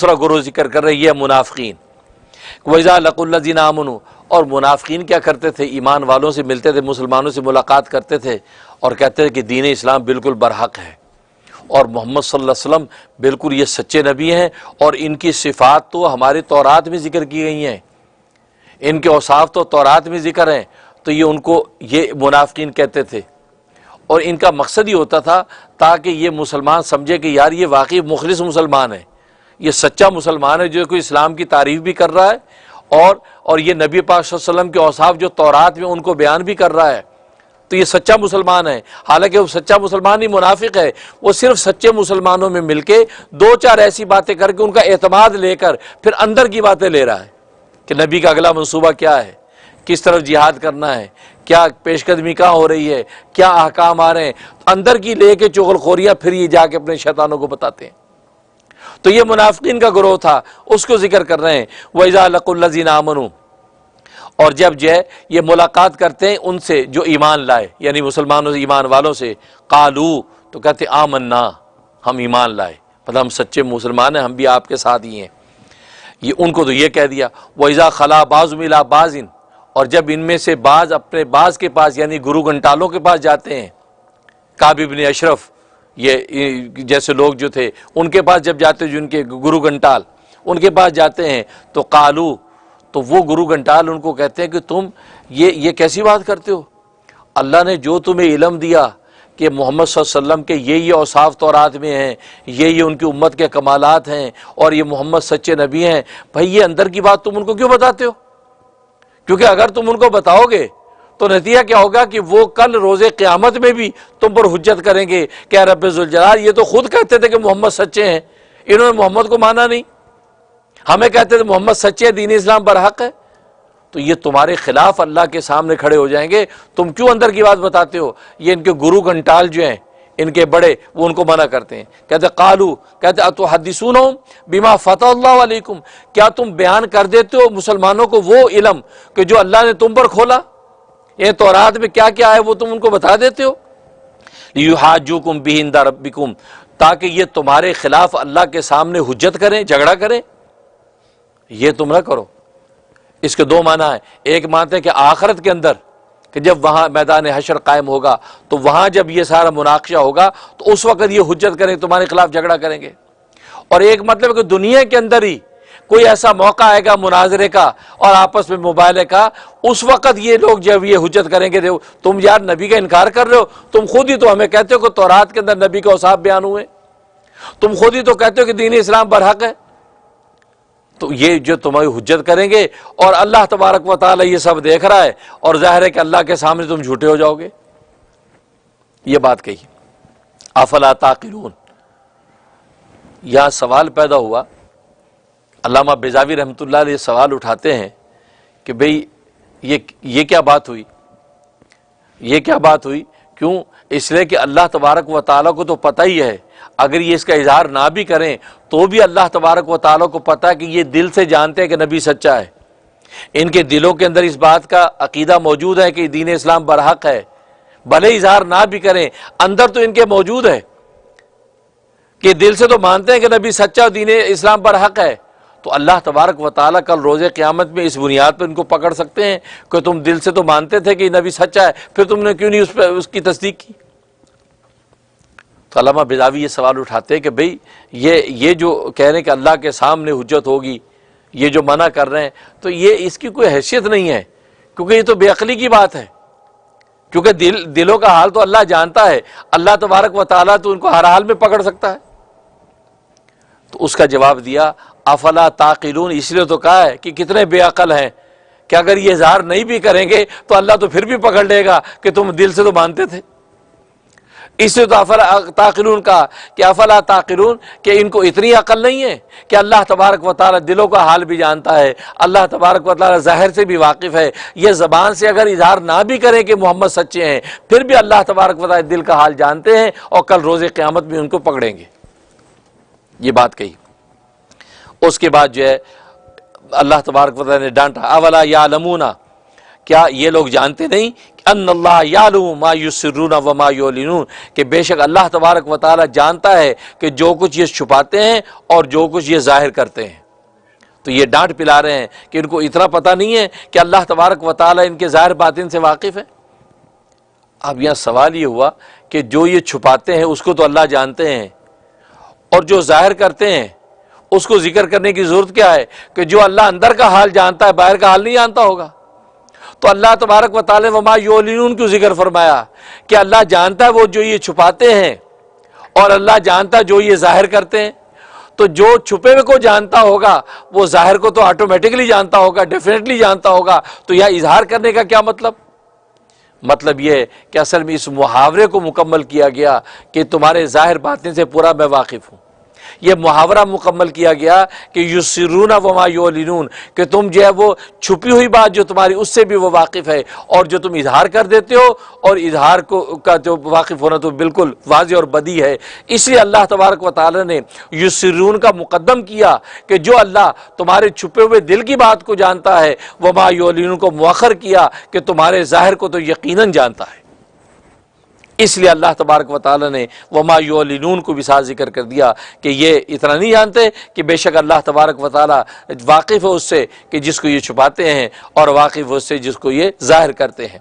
دوسرا گروہ ذکر کر رہے یہ منافقین. وَإِذَا لَقُوا الَّذِينَ آمَنُوا، اور منافقین کیا کرتے تھے؟ ایمان والوں سے ملتے تھے، مسلمانوں سے ملاقات کرتے تھے اور کہتے تھے کہ دین اسلام بالکل برحق ہے اور محمد صلی اللہ علیہ وسلم بالکل یہ سچے نبی ہیں اور ان کی صفات تو ہماری تورات میں ذکر کی گئی ہیں، ان کے اوصاف تو تورات میں ذکر ہیں. تو یہ ان کو یہ منافقین کہتے تھے اور ان کا مقصد ہی ہوتا تھا تاکہ یہ مسلمان سمجھے کہ یار یہ واقعی مخلص مسلمان ہے، یہ سچا مسلمان ہے جو کوئی اسلام کی تعریف بھی کر رہا ہے اور یہ نبی پاک صلی اللہ علیہ وسلم کے اوصاف جو تورات میں ان کو بیان بھی کر رہا ہے. تو یہ سچا مسلمان ہے. حالانکہ وہ سچا مسلمان ہی منافق ہے، وہ صرف سچے مسلمانوں میں مل کے دو چار ایسی باتیں کر کے ان کا اعتماد لے کر پھر اندر کی باتیں لے رہا ہے کہ نبی کا اگلا منصوبہ کیا ہے، کس طرف جہاد کرنا ہے، کیا پیش قدمی کہاں ہو رہی ہے، کیا احکام آ رہے ہیں. اندر کی لے کے چغل خوریاں پھر یہ جا کے اپنے شیطانوں کو بتاتے ہیں. تو یہ منافقین کا گروہ تھا، اس کو ذکر کر رہے ہیں. وَإِذَا لَقُوا الَّذِينَ آمَنُوا، اور جب جو ہے یہ ملاقات کرتے ہیں ان سے جو ایمان لائے، یعنی مسلمانوں سے، ایمان والوں سے، قالو تو کہتے آمنا، ہم ایمان لائے، مطلب ہم سچے مسلمان ہیں، ہم بھی آپ کے ساتھ ہی ہیں. یہ ان کو تو یہ کہہ دیا. وَإِذَا خَلَا بَعْضُهُمْ إِلَىٰ بَعْضٍ، اور جب ان میں سے بعض اپنے بعض کے پاس یعنی گرو گھنٹالوں کے پاس جاتے ہیں، کعب بن اشرف یہ جیسے لوگ جو تھے ان کے پاس جب جاتے، جن کے گرو گھنٹال ان کے پاس جاتے ہیں تو قالو، تو وہ گرو گھنٹال ان کو کہتے ہیں کہ تم یہ کیسی بات کرتے ہو؟ اللہ نے جو تمہیں علم دیا کہ محمد صلی اللہ علیہ وسلم کے یہ اوصاف تورات میں ہیں، یہ ان کی امت کے کمالات ہیں اور یہ محمد سچے نبی ہیں، بھائی یہ اندر کی بات تم ان کو کیوں بتاتے ہو؟ کیونکہ اگر تم ان کو بتاؤ گے تو نتیجہ کیا ہوگا کہ وہ کل روز قیامت میں بھی تم پر حجت کریں گے کہ اے رب ذوالجلال، یہ تو خود کہتے تھے کہ محمد سچے ہیں، انہوں نے محمد کو مانا نہیں، ہمیں کہتے تھے محمد سچے، دین اسلام برحق ہے. تو یہ تمہارے خلاف اللہ کے سامنے کھڑے ہو جائیں گے. تم کیوں اندر کی بات بتاتے ہو؟ یہ ان کے گرو گھنٹال جو ہیں، ان کے بڑے، وہ ان کو منع کرتے ہیں. کہتے قالو، کہتے اتحدثونہم بما فتح اللہ علیکم، کیا تم بیان کر دیتے ہو مسلمانوں کو وہ علم کہ جو اللہ نے تم پر کھولا؟ یہ تورات میں کیا کیا ہے وہ تم ان کو بتا دیتے ہو. لیحاجوکم بہ عند ربکم، تاکہ یہ تمہارے خلاف اللہ کے سامنے حجت کریں، جھگڑا کریں. یہ تم نہ کرو. اس کے دو معنی ہیں. ایک مانتے ہیں کہ آخرت کے اندر کہ جب وہاں میدان حشر قائم ہوگا تو وہاں جب یہ سارا مناقشہ ہوگا تو اس وقت یہ حجت کریں، تمہارے خلاف جھگڑا کریں گے. اور ایک مطلب کہ دنیا کے اندر ہی کوئی ایسا موقع آئے گا مناظرے کا اور آپس میں مباحثے کا، اس وقت یہ لوگ جب یہ حجت کریں گے تم یار نبی کا انکار کر رہے ہو، تم خود ہی تو ہمیں کہتے ہو کہ تورات کے اندر نبی کے اوصاف بیان ہوئے، تم خود ہی تو کہتے ہو کہ دین اسلام برحق ہے. تو یہ جو تمہاری حجت کریں گے اور اللہ تبارک و تعالی یہ سب دیکھ رہا ہے اور ظاہر ہے کہ اللہ کے سامنے تم جھوٹے ہو جاؤ گے. یہ بات کہی. افلا تعقلون، یہاں سوال پیدا ہوا. علامہ بیضاوی رحمۃ اللہ علیہ سوال اٹھاتے ہیں کہ بھئی یہ کیا بات ہوئی؟ یہ کیا بات ہوئی؟ کیوں؟ اس لیے کہ اللہ تبارک و تعالیٰ کو تو پتہ ہی ہے، اگر یہ اس کا اظہار نہ بھی کریں تو بھی اللہ تبارک و تعالیٰ کو پتہ ہے کہ یہ دل سے جانتے ہیں کہ نبی سچا ہے. ان کے دلوں کے اندر اس بات کا عقیدہ موجود ہے کہ دین اسلام برحق ہے، بھلے اظہار نہ بھی کریں، اندر تو ان کے موجود ہے کہ دل سے تو مانتے ہیں کہ نبی سچا اور دین اسلام برحق ہے. تو اللہ تبارک و تعالیٰ کل روز قیامت میں اس بنیاد پر ان کو پکڑ سکتے ہیں کہ تم دل سے تو مانتے تھے کہ نبی سچا ہے، پھر تم نے کیوں نہیں اس کی تصدیق کی؟ تو علامہ بیضاوی یہ سوال اٹھاتے ہیں کہ بھئی یہ جو کہہ رہے ہیں کہ اللہ کے سامنے حجت ہوگی، یہ جو منع کر رہے ہیں، تو یہ اس کی کوئی حیثیت نہیں ہے، کیونکہ یہ تو بے عقلی کی بات ہے. کیونکہ دلوں کا حال تو اللہ جانتا ہے، اللہ تبارک و تعالیٰ تو ان کو ہر حال میں پکڑ سکتا ہے. تو اس کا جواب دیا افلا تعقلون، اس لیے تو کہا ہے کہ کتنے بے عقل ہیں کہ اگر یہ اظہار نہیں بھی کریں گے تو اللہ تو پھر بھی پکڑ لے گا کہ تم دل سے تو مانتے تھے. اس لیے تو افلا تعقلون کہا کہ افلا تعقلون، کہ ان کو اتنی عقل نہیں ہے کہ اللہ تبارک و تعالی دلوں کا حال بھی جانتا ہے، اللہ تبارک و تعالی ظاہر سے بھی واقف ہے. یہ زبان سے اگر اظہار نہ بھی کریں کہ محمد سچے ہیں، پھر بھی اللہ تبارک و تعالی دل کا حال جانتے ہیں اور کل روز قیامت میں ان کو پکڑیں گے. یہ بات کہی. اس کے بعد جو ہے اللہ تبارک و تعالی نے ڈانٹا اولا یعلمون، کیا یہ لوگ جانتے نہیں کہ ان اللہ یعلم ما یسرون وما یعلنون، کہ بے شک اللہ تبارک و تعالی جانتا ہے کہ جو کچھ یہ چھپاتے ہیں اور جو کچھ یہ ظاہر کرتے ہیں۔ تو یہ ڈانٹ پلا رہے ہیں کہ ان کو اتنا پتہ نہیں ہے کہ اللہ تبارک و تعالی ان کے ظاہر باطن سے واقف ہے۔ اب یہاں سوال یہ ہوا کہ جو یہ چھپاتے ہیں اس کو تو اللہ جانتے ہیں، اور جو ظاہر کرتے ہیں اس کو ذکر کرنے کی ضرورت کیا ہے کہ جو اللہ اندر کا حال جانتا ہے باہر کا حال نہیں جانتا ہوگا؟ تو اللہ تبارک و تعالی وما یعلنون کیوں ذکر فرمایا کہ اللہ جانتا ہے وہ جو یہ چھپاتے ہیں، اور اللہ جانتا ہے جو یہ ظاہر کرتے ہیں؟ تو جو چھپے ہوئے کو جانتا ہوگا وہ ظاہر کو تو آٹومیٹکلی جانتا ہوگا، ڈیفینیٹلی جانتا ہوگا۔ تو یہ اظہار کرنے کا کیا مطلب؟ مطلب یہ ہے کہ اصل میں اس محاورے کو مکمل کیا گیا کہ تمہارے ظاہر باطن سے پورا میں واقف ہوں۔ یہ محاورہ مکمل کیا گیا کہ یسرون وما یعلنون، کہ تم جو ہے وہ چھپی ہوئی بات جو تمہاری اس سے بھی وہ واقف ہے، اور جو تم اظہار کر دیتے ہو، اور اظہار کا جو واقف ہونا تو بالکل واضح اور بدیہی ہے۔ اس لیے اللہ تبارک و تعالی نے یسرون کا مقدم کیا کہ جو اللہ تمہارے چھپے ہوئے دل کی بات کو جانتا ہے، وما یعلنون کو مؤخر کیا کہ تمہارے ظاہر کو تو یقیناً جانتا ہے۔ اس لیے اللہ تبارک و تعالی نے وما یعلنون کو بھی ساتھ ذکر کر دیا کہ یہ اتنا نہیں جانتے کہ بے شک اللہ تبارک و تعالی واقف ہے اس سے کہ جس کو یہ چھپاتے ہیں، اور واقف ہے اس سے جس کو یہ ظاہر کرتے ہیں۔